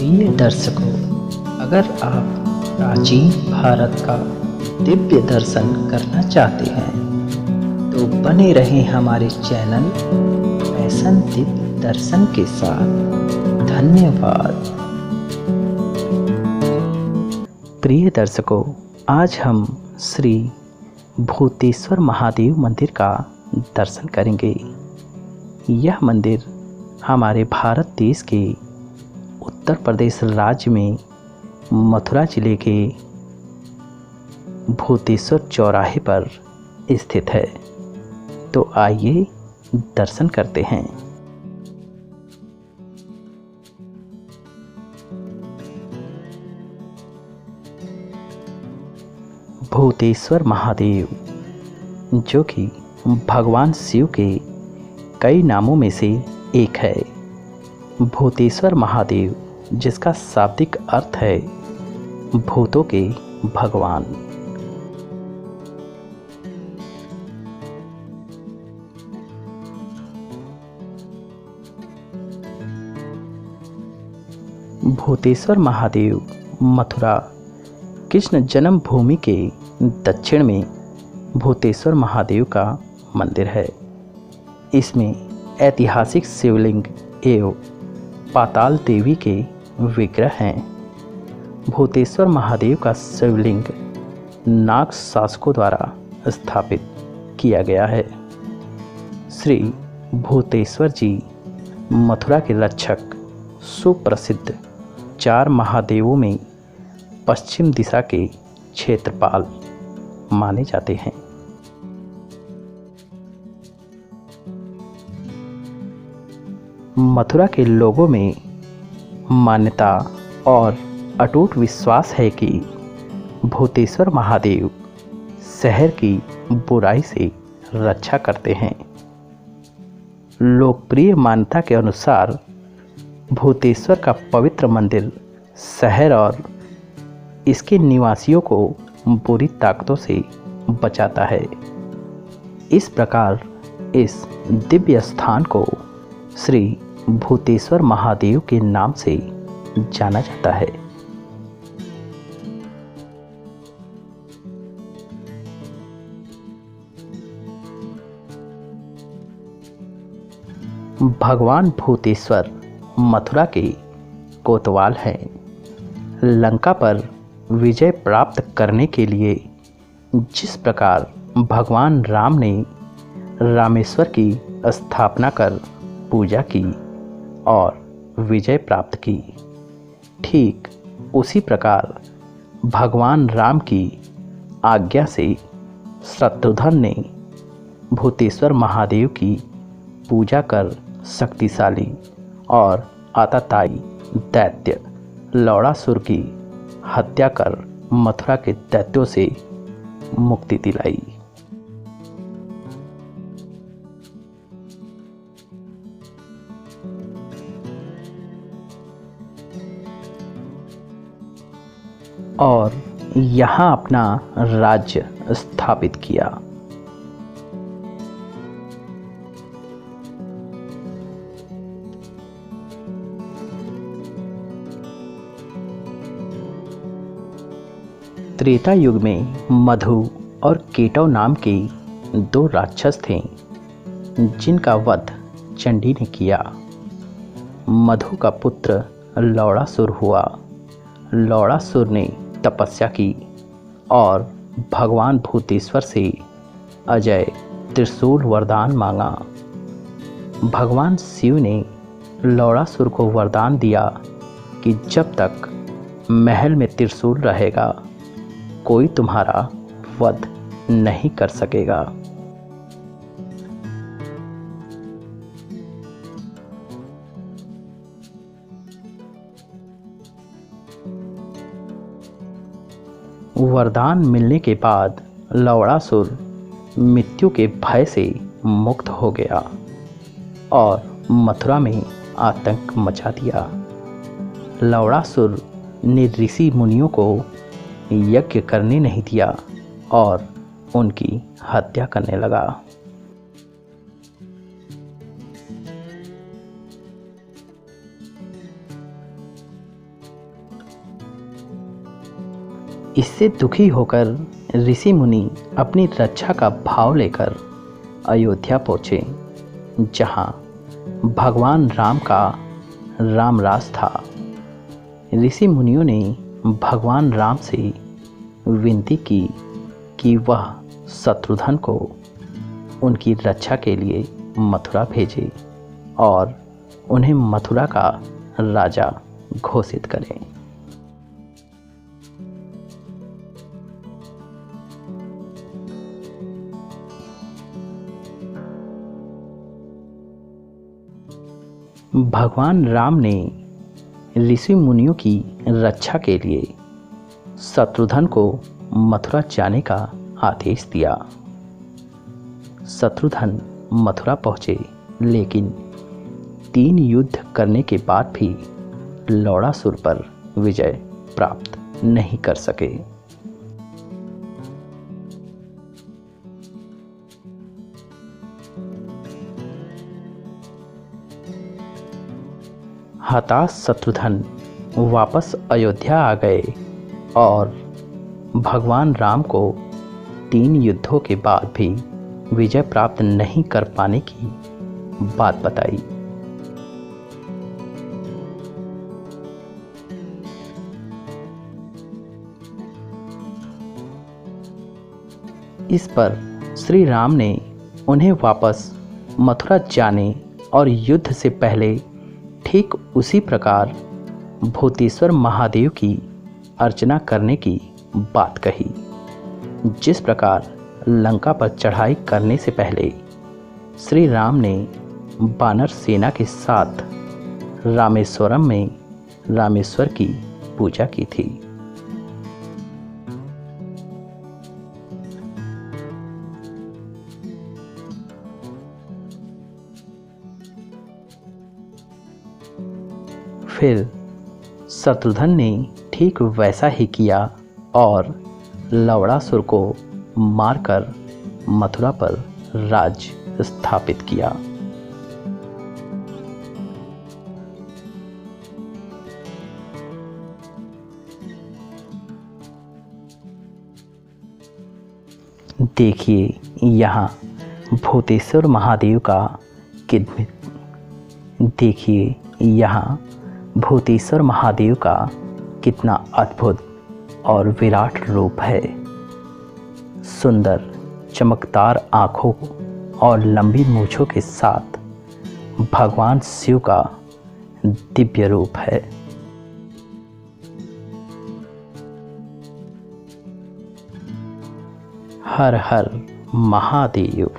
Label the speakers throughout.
Speaker 1: प्रिय दर्शकों, अगर आप प्राचीन भारत का दिव्य दर्शन करना चाहते हैं तो बने रहें हमारे चैनल फैशन दिव्य दर्शन के साथ। धन्यवाद। प्रिय दर्शकों, आज हम श्री भूतेश्वर महादेव मंदिर का दर्शन करेंगे। यह मंदिर हमारे भारत देश के उत्तर प्रदेश राज्य में मथुरा जिले के भूतेश्वर चौराहे पर स्थित है। तो आइए दर्शन करते हैं। भूतेश्वर महादेव, जो कि भगवान शिव के कई नामों में से एक है। भूतेश्वर महादेव, जिसका शाब्दिक अर्थ है भूतों के भगवान। भूतेश्वर महादेव मथुरा कृष्ण जन्मभूमि के दक्षिण में भूतेश्वर महादेव का मंदिर है। इसमें ऐतिहासिक शिवलिंग एवं पाताल देवी के विग्रह हैं। भूतेश्वर महादेव का शिवलिंग नाग शासकों द्वारा स्थापित किया गया है। श्री भूतेश्वर जी मथुरा के रक्षक, सुप्रसिद्ध 4 महादेवों में पश्चिम दिशा के क्षेत्रपाल माने जाते हैं। मथुरा के लोगों में मान्यता और अटूट विश्वास है कि भूतेश्वर महादेव शहर की बुराई से रक्षा करते हैं। लोकप्रिय मान्यता के अनुसार भूतेश्वर का पवित्र मंदिर शहर और इसके निवासियों को बुरी ताकतों से बचाता है। इस प्रकार इस दिव्य स्थान को श्री भूतेश्वर महादेव के नाम से जाना जाता है। भगवान भूतेश्वर मथुरा के कोतवाल हैं। लंका पर विजय प्राप्त करने के लिए जिस प्रकार भगवान राम ने रामेश्वर की स्थापना कर पूजा की और विजय प्राप्त की, ठीक उसी प्रकार भगवान राम की आज्ञा से शत्रुघ्न ने भूतेश्वर महादेव की पूजा कर शक्तिशाली और आतताई दैत्य लौड़ासुर की हत्या कर मथुरा के दैत्यों से मुक्ति दिलाई। और यहाँ अपना राज्य स्थापित किया। त्रेता युग में मधु और केटव नाम के 2 राक्षस थे, जिनका वध चंडी ने किया। मधु का पुत्र लौड़ासुर हुआ। लौड़ासुर ने तपस्या की और भगवान भूतेश्वर से अजय त्रिशूल वरदान मांगा। भगवान शिव ने लौड़ासुर को वरदान दिया कि जब तक महल में त्रिशूल रहेगा कोई तुम्हारा वध नहीं कर सकेगा। वरदान मिलने के बाद लौड़ासुर मृत्यु के भय से मुक्त हो गया और मथुरा में आतंक मचा दिया। लौड़ासुर ने ऋषि मुनियों को यज्ञ करने नहीं दिया और उनकी हत्या करने लगा। इससे दुखी होकर ऋषि मुनि अपनी रक्षा का भाव लेकर अयोध्या पहुँचे, जहाँ भगवान राम का रामराज था। ऋषि मुनियों ने भगवान राम से विनती की कि वह शत्रुघ्न को उनकी रक्षा के लिए मथुरा भेजे और उन्हें मथुरा का राजा घोषित करें। भगवान राम ने ऋषि मुनियों की रक्षा के लिए शत्रुघ्न को मथुरा जाने का आदेश दिया। शत्रुघ्न मथुरा पहुँचे, लेकिन 3 युद्ध करने के बाद भी लौड़ासुर पर विजय प्राप्त नहीं कर सके। हताश शत्रुघ्न वापस अयोध्या आ गए और भगवान राम को 3 युद्धों के बाद भी विजय प्राप्त नहीं कर पाने की बात बताई। इस पर श्री राम ने उन्हें वापस मथुरा जाने और युद्ध से पहले ठीक उसी प्रकार भूतेश्वर महादेव की अर्चना करने की बात कही, जिस प्रकार लंका पर चढ़ाई करने से पहले श्री राम ने वानर सेना के साथ रामेश्वरम में रामेश्वर की पूजा की थी। फिर शत्रुघ्न ने ठीक वैसा ही किया और लवणासुर को मारकर मथुरा पर राज्य स्थापित किया। देखिए यहाँ भूतेश्वर महादेव का भूतेश्वर महादेव का कितना अद्भुत और विराट रूप है। सुंदर चमकदार आँखों और लंबी मूंछों के साथ भगवान शिव का दिव्य रूप है। हर हर महादेव।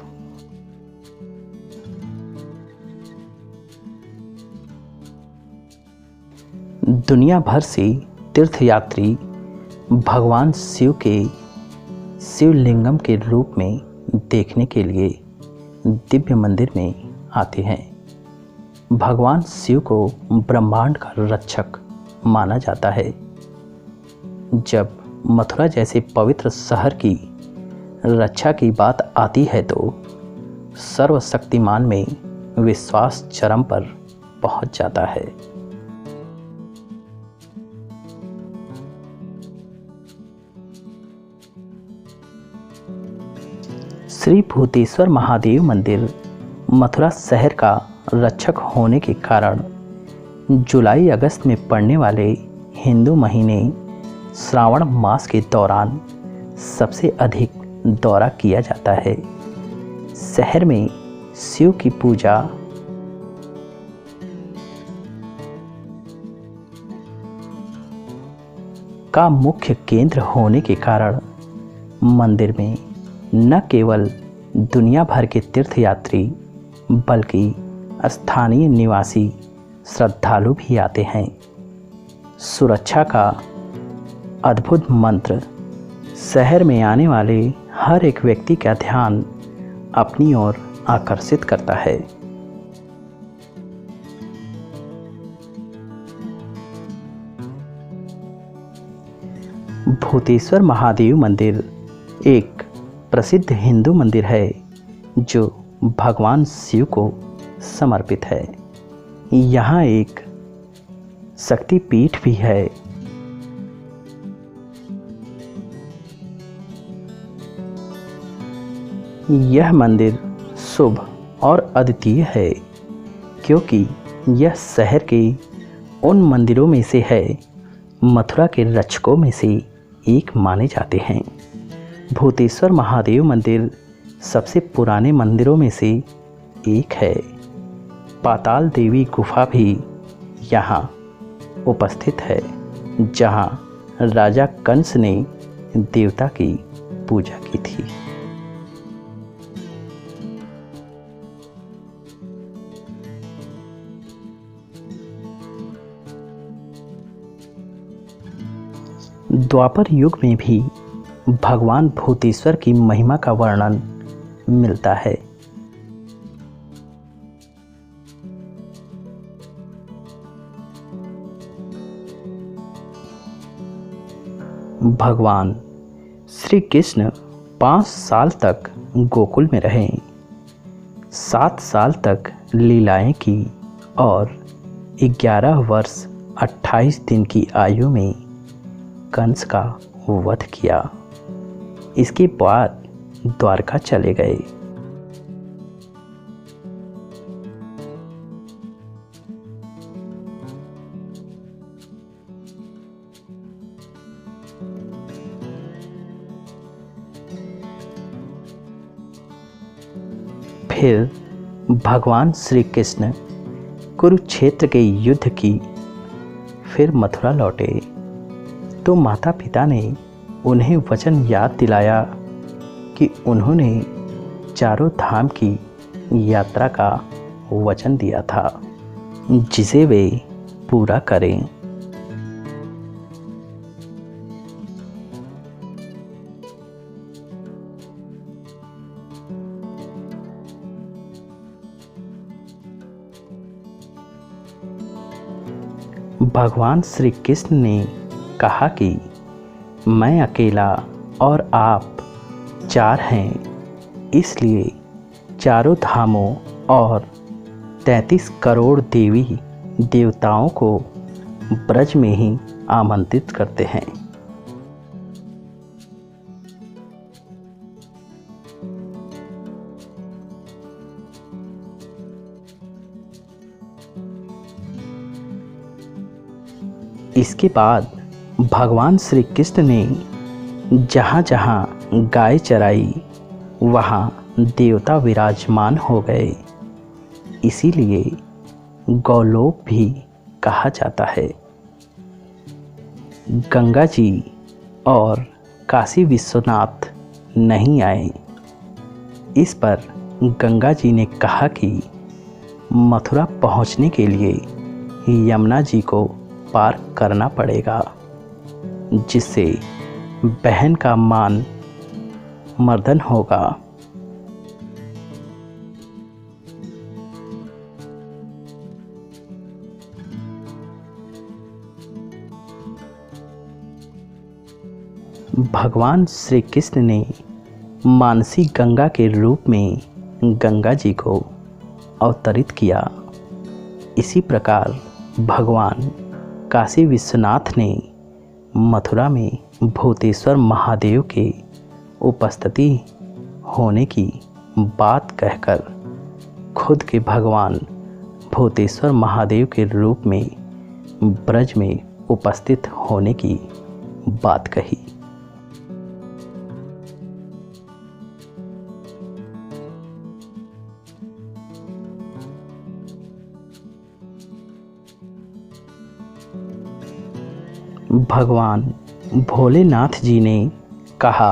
Speaker 1: दुनिया भर से तीर्थयात्री भगवान शिव के शिवलिंगम के रूप में देखने के लिए दिव्य मंदिर में आते हैं। भगवान शिव को ब्रह्मांड का रक्षक माना जाता है। जब मथुरा जैसे पवित्र शहर की रक्षा की बात आती है तो सर्वशक्तिमान में विश्वास चरम पर पहुंच जाता है। श्री भूतेश्वर महादेव मंदिर मथुरा शहर का रक्षक होने के कारण जुलाई अगस्त में पड़ने वाले हिंदू महीने श्रावण मास के दौरान सबसे अधिक दौरा किया जाता है। शहर में शिव की पूजा का मुख्य केंद्र होने के कारण मंदिर में न केवल दुनिया भर के तीर्थयात्री बल्कि स्थानीय निवासी श्रद्धालु भी आते हैं। सुरक्षा का अद्भुत मंत्र शहर में आने वाले हर एक व्यक्ति का ध्यान अपनी ओर आकर्षित करता है। भूतेश्वर महादेव मंदिर एक प्रसिद्ध हिंदू मंदिर है जो भगवान शिव को समर्पित है। यहाँ एक शक्ति पीठ भी है। यह मंदिर शुभ और अद्वितीय है क्योंकि यह शहर के उन मंदिरों में से है, मथुरा के रक्षकों में से एक माने जाते हैं। भूतेश्वर महादेव मंदिर सबसे पुराने मंदिरों में से एक है। पाताल देवी गुफा भी यहाँ उपस्थित है, जहाँ राजा कंस ने देवता की पूजा की थी। द्वापर युग में भी भगवान भूतेश्वर की महिमा का वर्णन मिलता है। भगवान श्री कृष्ण 5 साल तक गोकुल में रहे, 7 साल तक लीलाएं की और 11 वर्ष 28 दिन की आयु में कंस का वध किया। इसके बाद द्वारका चले गए। फिर भगवान श्री कृष्ण कुरुक्षेत्र के युद्ध की फिर मथुरा लौटे तो माता पिता ने उन्हें वचन याद दिलाया कि उन्होंने चारों धाम की यात्रा का वचन दिया था, जिसे वे पूरा करें। भगवान श्री कृष्ण ने कहा कि मैं अकेला और आप 4 हैं, इसलिए चारों धामों और 33 करोड़ देवी देवताओं को ब्रज में ही आमंत्रित करते हैं। इसके बाद भगवान श्री कृष्ण ने जहाँ जहाँ गाय चराई वहाँ देवता विराजमान हो गए, इसीलिए गौलोक भी कहा जाता है। गंगा जी और काशी विश्वनाथ नहीं आए। इस पर गंगा जी ने कहा कि मथुरा पहुँचने के लिए यमुना जी को पार करना पड़ेगा, जिससे बहन का मान मर्दन होगा। भगवान श्री कृष्ण ने मानसी गंगा के रूप में गंगा जी को अवतरित किया। इसी प्रकार भगवान काशी विश्वनाथ ने मथुरा में भूतेश्वर महादेव के उपस्थिति होने की बात कहकर खुद के भगवान भूतेश्वर महादेव के रूप में ब्रज में उपस्थित होने की बात कही। भगवान भोलेनाथ जी ने कहा,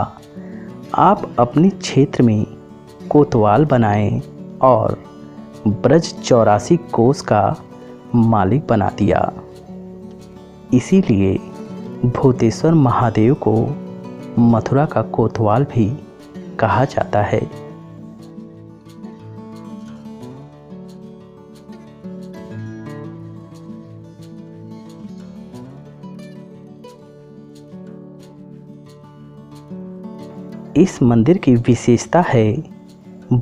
Speaker 1: आप अपने क्षेत्र में कोतवाल बनाएं और ब्रज 84 कोस का मालिक बना दिया। इसीलिए भूतेश्वर महादेव को मथुरा का कोतवाल भी कहा जाता है। इस मंदिर की विशेषता है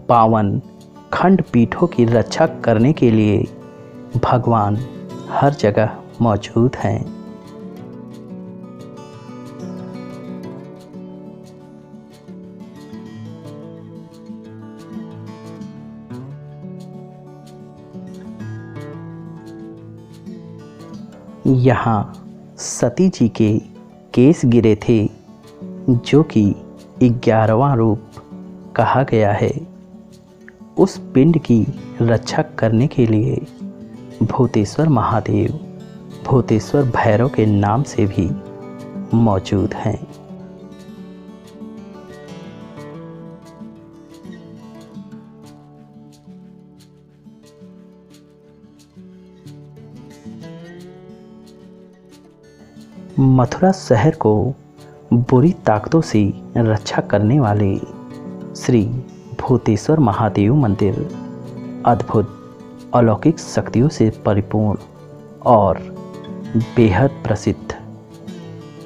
Speaker 1: 52 खंड पीठों की रक्षा करने के लिए भगवान हर जगह मौजूद हैं। यहाँ सती जी के केस गिरे थे, जो कि 11वां रूप कहा गया है। उस पिंड की रक्षा करने के लिए भूतेश्वर महादेव भूतेश्वर भैरव के नाम से भी मौजूद हैं। मथुरा शहर को बुरी ताकतों से रक्षा करने वाले श्री भूतेश्वर महादेव मंदिर अद्भुत अलौकिक शक्तियों से परिपूर्ण और बेहद प्रसिद्ध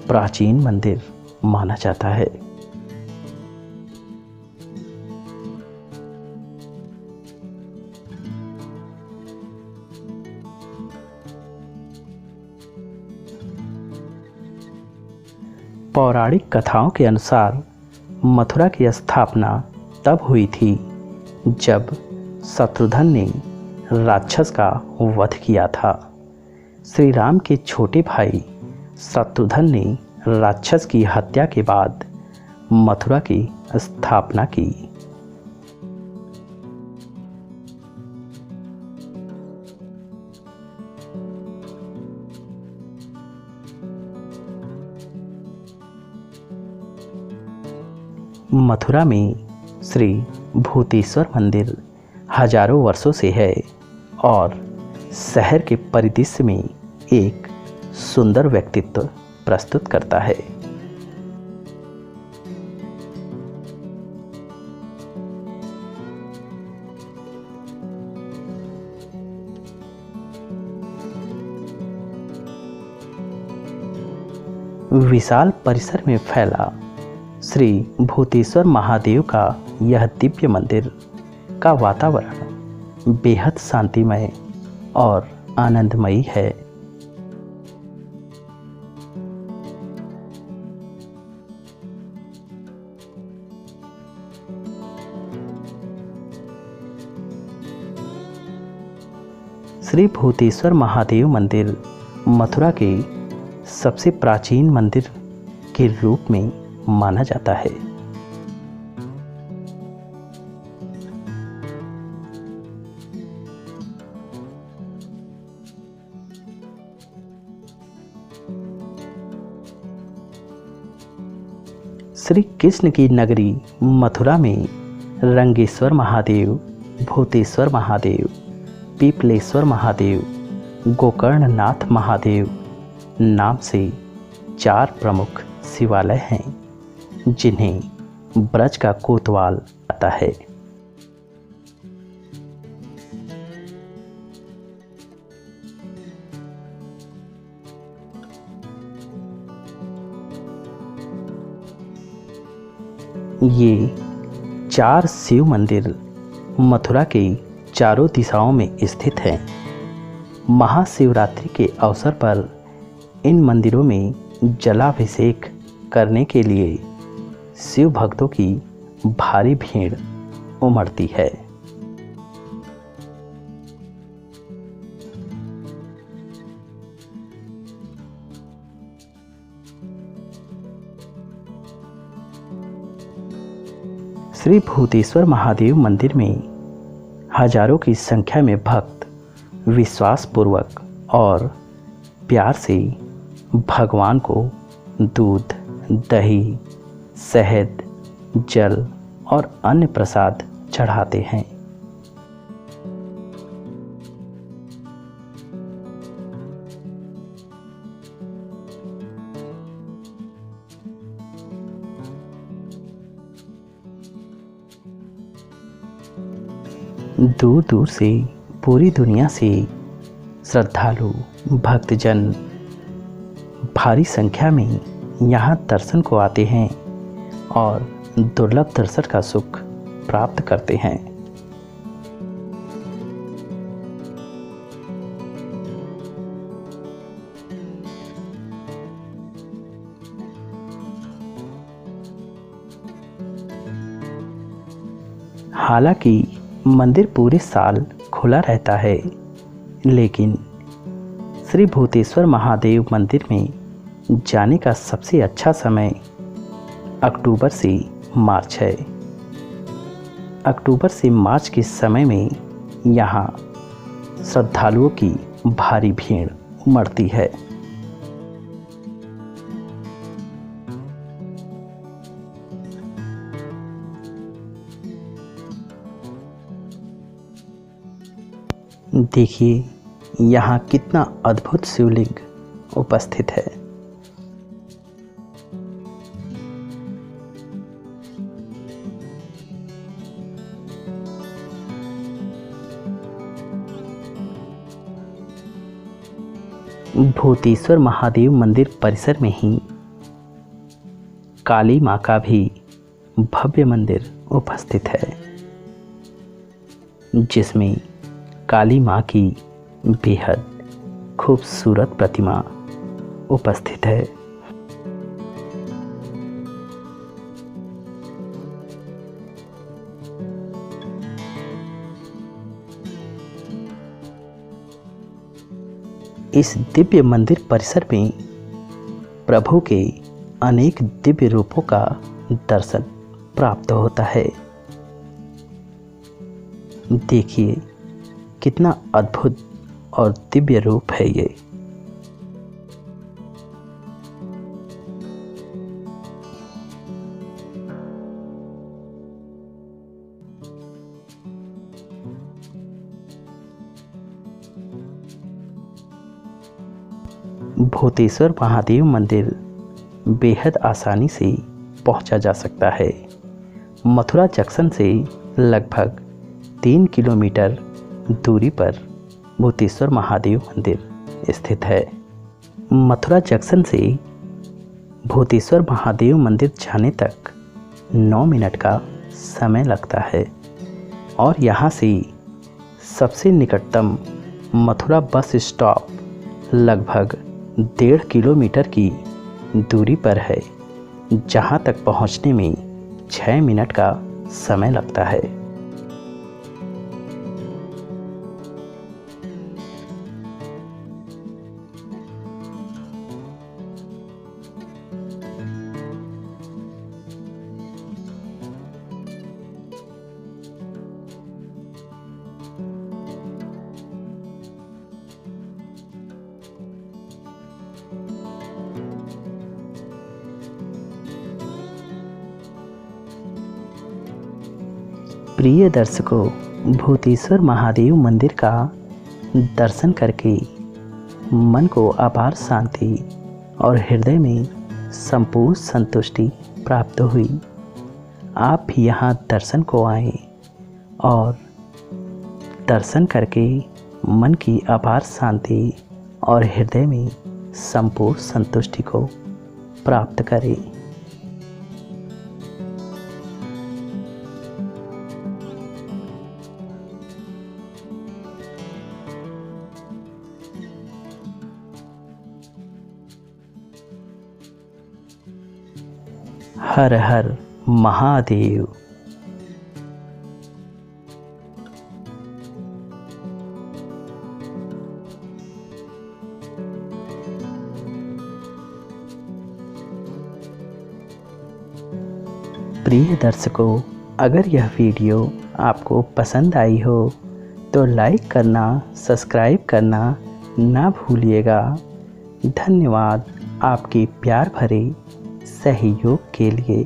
Speaker 1: प्राचीन मंदिर माना जाता है। पौराणिक कथाओं के अनुसार मथुरा की स्थापना तब हुई थी जब शत्रुघ्न ने राक्षस का वध किया था। श्री राम के छोटे भाई शत्रुघ्न ने राक्षस की हत्या के बाद मथुरा की स्थापना की। मथुरा में श्री भूतेश्वर मंदिर हजारों वर्षों से है और शहर के परिदृश्य में एक सुंदर व्यक्तित्व प्रस्तुत करता है। विशाल परिसर में फैला श्री भूतेश्वर महादेव का यह दिव्य मंदिर का वातावरण बेहद शांतिमय और आनंदमयी है। श्री भूतेश्वर महादेव मंदिर मथुरा के सबसे प्राचीन मंदिर के रूप में माना जाता है। श्री कृष्ण की नगरी मथुरा में रंगेश्वर महादेव, भूतेश्वर महादेव, पीपलेश्वर महादेव, गोकर्णनाथ महादेव नाम से 4 प्रमुख शिवालय हैं, जिन्हें ब्रज का कोतवाल आता है। ये 4 शिव मंदिर मथुरा के चारों दिशाओं में स्थित हैं। महाशिवरात्रि के अवसर पर इन मंदिरों में जलाभिषेक करने के लिए शिव भक्तों की भारी भीड़ उमड़ती है। श्री भूतेश्वर महादेव मंदिर में हजारों की संख्या में भक्त विश्वासपूर्वक और प्यार से भगवान को दूध, दही, शहद, जल और अन्य प्रसाद चढ़ाते हैं। दूर दूर से पूरी दुनिया से श्रद्धालु भक्तजन भारी संख्या में यहाँ दर्शन को आते हैं और दुर्लभ दर्शन का सुख प्राप्त करते हैं। हालांकि मंदिर पूरे साल खुला रहता है, लेकिन श्री भूतेश्वर महादेव मंदिर में जाने का सबसे अच्छा समय अक्टूबर से मार्च है। अक्टूबर से मार्च के समय में यहाँ श्रद्धालुओं की भारी भीड़ उमड़ती है। देखिए यहाँ कितना अद्भुत शिवलिंग उपस्थित है। भूतेश्वर महादेव मंदिर परिसर में ही काली माँ का भी भव्य मंदिर उपस्थित है, जिसमें काली माँ की बेहद खूबसूरत प्रतिमा उपस्थित है। इस दिव्य मंदिर परिसर में प्रभु के अनेक दिव्य रूपों का दर्शन प्राप्त होता है। देखिए कितना अद्भुत और दिव्य रूप है ये। भूतेश्वर महादेव मंदिर बेहद आसानी से पहुंचा जा सकता है। मथुरा जंक्शन से लगभग 3 किलोमीटर दूरी पर भूतेश्वर महादेव मंदिर स्थित है। मथुरा जंक्शन से भूतेश्वर महादेव मंदिर जाने तक 9 मिनट का समय लगता है और यहाँ से सबसे निकटतम मथुरा बस स्टॉप लगभग 1.5 किलोमीटर की दूरी पर है, जहाँ तक पहुँचने में 6 मिनट का समय लगता है। प्रिय दर्शकों, भूतेश्वर महादेव मंदिर का दर्शन करके मन को अपार शांति और हृदय में संपूर्ण संतुष्टि प्राप्त हुई। आप भी यहाँ दर्शन को आए और दर्शन करके मन की अपार शांति और हृदय में संपूर्ण संतुष्टि को प्राप्त करें। हर हर महादेव। प्रिय दर्शकों, अगर यह वीडियो आपको पसंद आई हो तो लाइक करना, सब्सक्राइब करना ना भूलिएगा। धन्यवाद आपके प्यार भरे सहयोग के लिए।